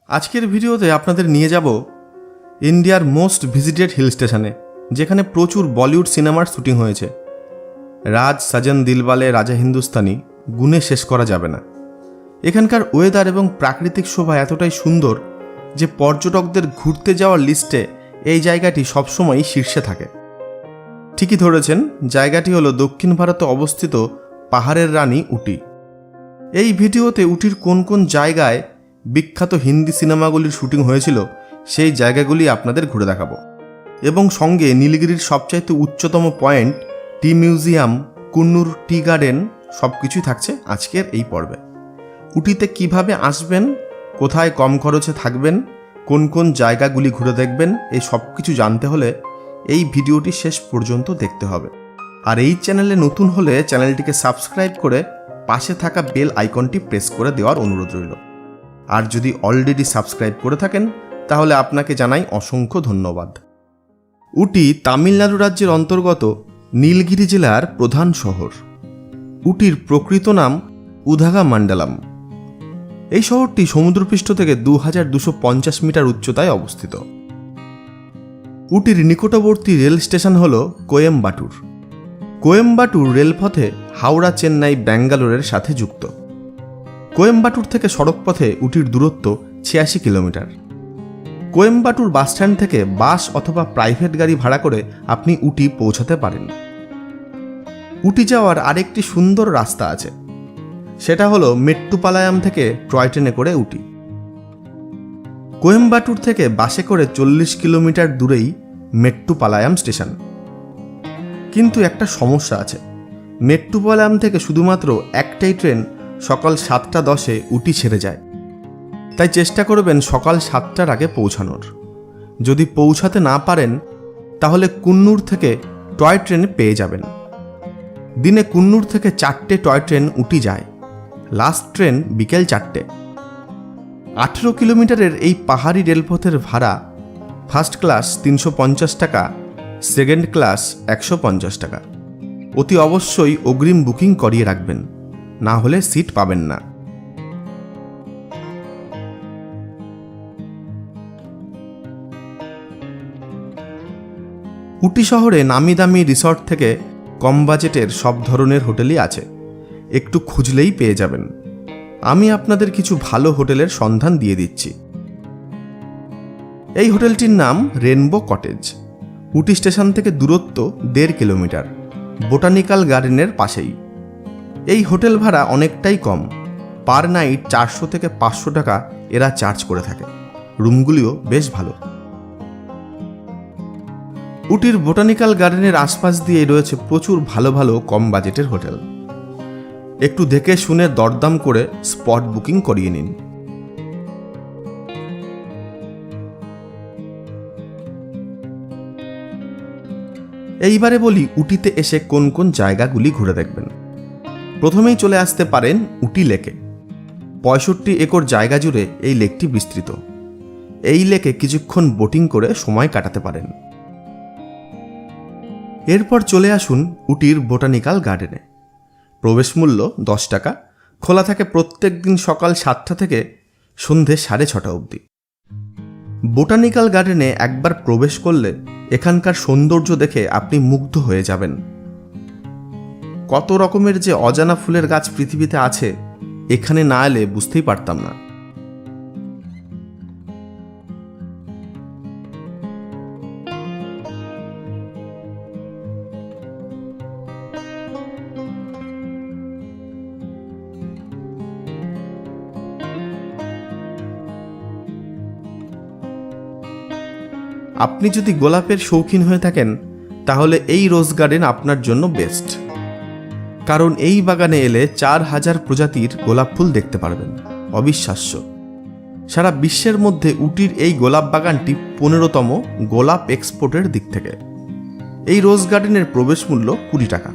আজকের ভিডিওতে আপনাদের নিয়ে যাব ইন্ডিয়ার মোস্ট ভিজিটেড হিল স্টেশনে, যেখানে প্রচুর বলিউড সিনেমার শুটিং হয়েছে। রাজ, সাজন, দিলওয়ালে, রাজা হিন্দুস্তানি গুণে শেষ করা যাবে না। এখানকার ওয়েদার এবং প্রাকৃতিক শোভা এতটাই সুন্দর যে পর্যটকদের ঘুরতে যাওয়ার লিস্টে এই জায়গাটি সবসময়ই শীর্ষে থাকে। ঠিকই ধরেছেন, জায়গাটি হলো দক্ষিণ ভারতে অবস্থিত পাহাড়ের রানী উটি। এই ভিডিওতে উটির কোন কোন জায়গায় বিখ্যাত হিন্দি সিনেমাগুলির শুটিং হয়েছিল সেই জায়গাগুলি আপনাদের ঘুরে দেখাবো, এবং সঙ্গে নীলগিরির সবচাইতে উচ্চতম পয়েন্ট, টি মিউজিয়াম, কুন্নুর টি গার্ডেন সব কিছুই থাকছে আজকের এই পর্বে। উটিতে কিভাবে আসবেন, কোথায় কম খরচে থাকবেন, কোন কোন জায়গাগুলি ঘুরে দেখবেন, এই সব কিছু জানতে হলে এই ভিডিওটি শেষ পর্যন্ত দেখতে হবে। আর এই চ্যানেলে নতুন হলে চ্যানেলটিকে সাবস্ক্রাইব করে পাশে থাকা বেল আইকনটি প্রেস করে দেওয়ার অনুরোধ রইল। আর যদি অলরেডি সাবস্ক্রাইব করে থাকেন তাহলে আপনাকে জানাই অসংখ্য ধন্যবাদ। উটি তামিলনাড়ু রাজ্যের অন্তর্গত নীলগিরি জেলার প্রধান শহর। উটির প্রকৃত নাম উধাগামান্ডালাম। এই শহরটি সমুদ্রপৃষ্ঠ থেকে 2250 মিটার উচ্চতায় অবস্থিত। উটির নিকটবর্তী রেল স্টেশন হল কোয়েম্বাটুর। কোয়েম্বাটুর রেলপথে হাওড়া, চেন্নাই, ব্যাঙ্গালোরের সাথে যুক্ত। কোয়েম্বাটুর থেকে সড়কপথে উটির দূরত্ব 86 কিলোমিটার। কোয়েম্বাটুর বাসস্ট্যান্ড থেকে বাস অথবা প্রাইভেট গাড়ি ভাড়া করে আপনি উটি পৌঁছাতে পারেন। উটি যাওয়ার আরেকটি সুন্দর রাস্তা আছে, সেটা হলো মেট্টুপালায়াম থেকে টয় ট্রেনে করে উটি। কোয়েম্বাটুর থেকে বাসে করে 40 কিলোমিটার দূরেই মেট্টুপালায়াম স্টেশন। কিন্তু একটা সমস্যা আছে, মেট্টুপালায়াম থেকে শুধুমাত্র একটাই ট্রেন সকাল 7:10 উটি ছেড়ে যায়। তাই চেষ্টা করবেন সকাল 7টার আগে পৌঁছানোর। যদি পৌঁছাতে না পারেন তাহলে কুন্নুর থেকে টয় ট্রেন পেয়ে যাবেন। দিনে কুন্নুর থেকে 4টে টয় ট্রেন উটি যায়। লাস্ট ট্রেন বিকেল 4টে। 18 কিলোমিটারের এই পাহাড়ি রেলপথের ভাড়া ফার্স্ট ক্লাস 350 টাকা, সেকেন্ড ক্লাস 150 টাকা। অতি অবশ্যই অগ্রিম বুকিং করিয়ে রাখবেন, না হলে সিট পাবেন না। উটি শহরে নামি দামি রিসর্ট থেকে কম বাজেটের সব ধরনের হোটেলই আছে, একটু খুঁজলেই পেয়ে যাবেন। আমি আপনাদের কিছু ভালো হোটেলের সন্ধান দিয়ে দিচ্ছি। এই হোটেলটির নাম রেনবো কটেজ। উটি স্টেশন থেকে দূরত্ব 1.5 কিলোমিটার, বোটানিক্যাল গার্ডেনের পাশেই। এই হোটেল ভাড়া অনেকটাই কম, পার নাইট 400 থেকে 500 টাকা এরা চার্জ করে থাকে। রুমগুলিও বেশ ভালো। উটির বোটানিক্যাল গার্ডেনের আশপাশ দিয়ে রয়েছে প্রচুর ভালো ভালো কম বাজেটের হোটেল। একটু দেখে শুনে দরদাম করে স্পট বুকিং করিয়ে নিন। এইবারে বলি উটিতে এসে কোন কোন জায়গাগুলি ঘুরে দেখবেন। প্রথমেই চলে আসতে পারেন উটি লেকে। 65 একর জায়গা জুড়ে এই লেকটি বিস্তৃত। এই লেকে কিছুক্ষণ বোটিং করে সময় কাটাতে পারেন। এরপর চলে আসুন উটির বোটানিক্যাল গার্ডেনে। প্রবেশ মূল্য 10 টাকা। খোলা থাকে প্রত্যেক দিন সকাল 7টা থেকে সন্ধে 6:30 অবধি। বোটানিক্যাল গার্ডেনে একবার প্রবেশ করলে এখানকার সৌন্দর্য দেখে আপনি মুগ্ধ হয়ে যাবেন। কত রকমের যে অজানা ফুলের গাছ পৃথিবীতে আছে, এখানে না এলে বুঝতেই পারতাম না। আপনি যদি গোলাপের শৌখিন হয়ে থাকেন তাহলে এই রোজ গার্ডেন আপনার জন্য বেস্ট, কারণ এই বাগানে এলে 4000 প্রজাতির গোলাপ ফুল দেখতে পারবেন। অবিশ্বাস্য। সারা বিশ্বের মধ্যে উটির এই গোলাপ বাগানটি 15তম গোলাপ এক্সপোর্টের দিক থেকে। এই রোজ গার্ডেনের প্রবেশ মূল্য 20 টাকা।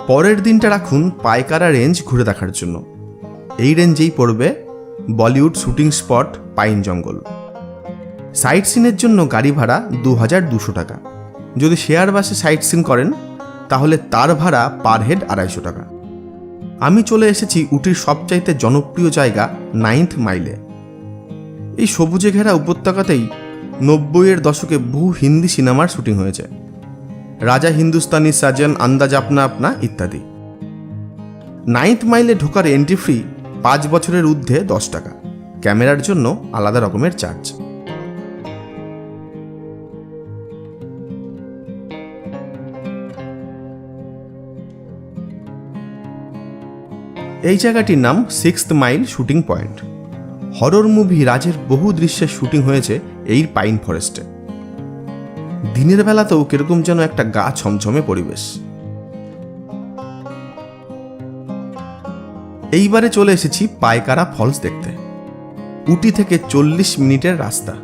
পরের দিনটা রাখুন পাইকারা রেঞ্জ ঘুরে দেখার জন্য। এই রেঞ্জেই পড়বে বলিউড শুটিং স্পট পাইন জঙ্গল। সাইট সিনের জন্য গাড়ি ভাড়া 2200 টাকা। যদি শেয়ার বাসে সাইট সিন করেন তাহলে তার ভাড়া পার হেড 250 টাকা। আমি চলে এসেছি উটির সবচাইতে জনপ্রিয় জায়গা 9th মাইলে। এই সবুজে ঘেরা উপত্যকাতেই 90-এর দশকে বহু হিন্দি সিনেমার শুটিং হয়েছে। রাজা হিন্দুস্তানি, সাজন, আন্দাজ আপনা আপনা ইত্যাদি। 9th মাইলে ঢোকার এন্ট্রি ফি 5 বছরের ঊর্ধ্বে 10 টাকা। ক্যামেরার জন্য আলাদা রকমের চার্জ। এই জায়গাটির নাম 6th mile shooting point. Horror movie রাজের বহু দৃশ্যের শুটিং হয়েছে এই পাইন ফরেস্টে। দিনের বেলাতেও কিরকম যেন একটা গা ছমছমে পরিবেশ। এইবারে চলে এসেছি পাইকারা ফলস দেখতে। উটি থেকে 40 মিনিটের রাস্তা।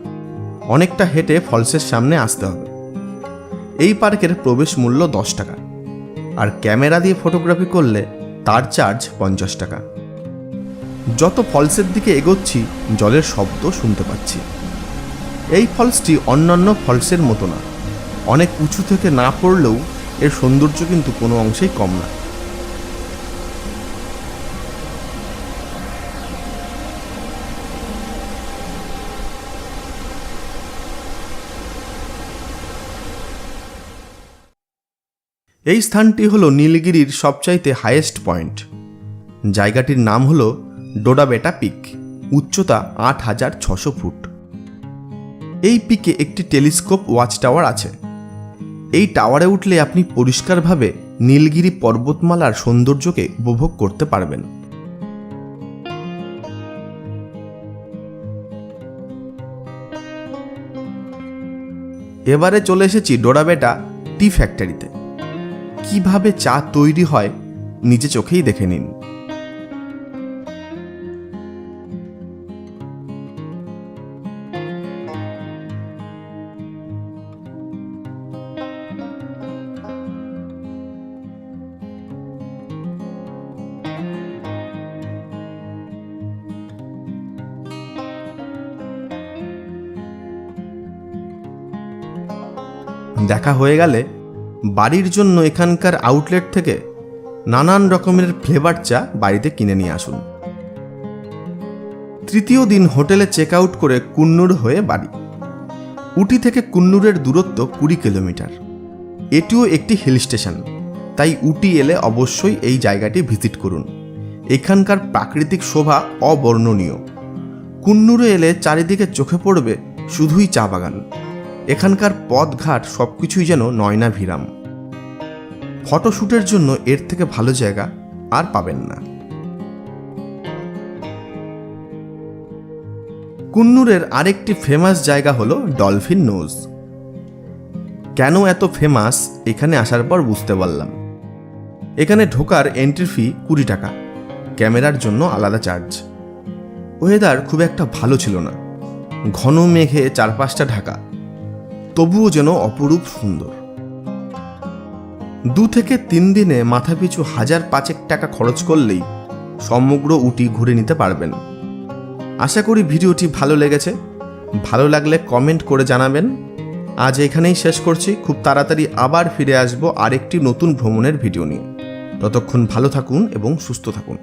অনেকটা হেঁটে ফলসের সামনে আসতে হবে। এই পার্কের প্রবেশ মূল্য 10 টাকা, আর ক্যামেরা দিয়ে ফটোগ্রাফি করলে তার চার্জ 50 টাকা। যত ফলসের দিকে এগোচ্ছি জলের শব্দ শুনতে পাচ্ছি। এই ফলসটি অন্যান্য ফলসের মতো না। অনেক উঁচু থেকে না পড়লেও এর সৌন্দর্য কিন্তু কোনো অংশেই কম না। এই স্থানটি হলো নীলগিরির সবচাইতে হাইয়েস্ট পয়েন্ট। জায়গাটির নাম হলো ডোডাবেটা পিক। উচ্চতা 8600 ফুট। এই পিকে একটি টেলিস্কোপ ওয়াচ টাওয়ার আছে। এই টাওয়ারে উঠলে আপনি পরিষ্কারভাবে নীলগিরি পর্বতমালার সৌন্দর্যকে উপভোগ করতে পারবেন। এবারে চলে এসেছি ডোডাবেটা টি ফ্যাক্টরিতে। কিভাবে চা তৈরি হয় নিজে চোখেই দেখে নিন। দেখা হয়ে গেলে বাড়ির জন্য এখানকার আউটলেট থেকে নানান রকমের ফ্লেভার চা বাড়িতে কিনে নিয়ে আসুন। তৃতীয় দিন হোটেলে চেক আউট করে কুন্নুর হয়ে বাড়ি। উটি থেকে কুন্নুরের দূরত্ব 20 কিলোমিটার। এটিও একটি হিল স্টেশন, তাই উটি এলে অবশ্যই এই জায়গাটি ভিজিট করুন। এখানকার প্রাকৃতিক শোভা অবর্ণনীয়। কুন্নুরে এলে চারিদিকে চোখে পড়বে শুধুই চা বাগান। এখানকার পথঘাট সবকিছুই যেন নয়নাভিরাম। ফটোশ্যুটের জন্য এর থেকে ভালো জায়গা আর পাবেন না। কুন্নুরের আরেকটি ফেমাস জায়গা হলো ডলফিন নোজ। কেন এত ফেমাস এখানে আসার পর বুঝতে পারলাম। এখানে ঢোকার এন্ট্রি ফি 20 টাকা। ক্যামেরার জন্য আলাদা চার্জ। ওয়েদার খুব একটা ভালো ছিল না। ঘন মেঘে চারপাশটা ঢাকা, তবুও যেন অপরূপ সুন্দর। 2 থেকে 3 দিনে মাথাপিছু 1005 টাকা খরচ করলেই সমগ্র উটি ঘুরে নিতে পারবেন। আশা করি ভিডিওটি ভালো লেগেছে। ভালো লাগলে কমেন্ট করে জানাবেন। আজ এখানেই শেষ করছি। খুব তাড়াতাড়ি আবার ফিরে আসবো আরেকটি নতুন ভ্রমণের ভিডিও নিয়ে। ততক্ষণ ভালো থাকুন এবং সুস্থ থাকুন।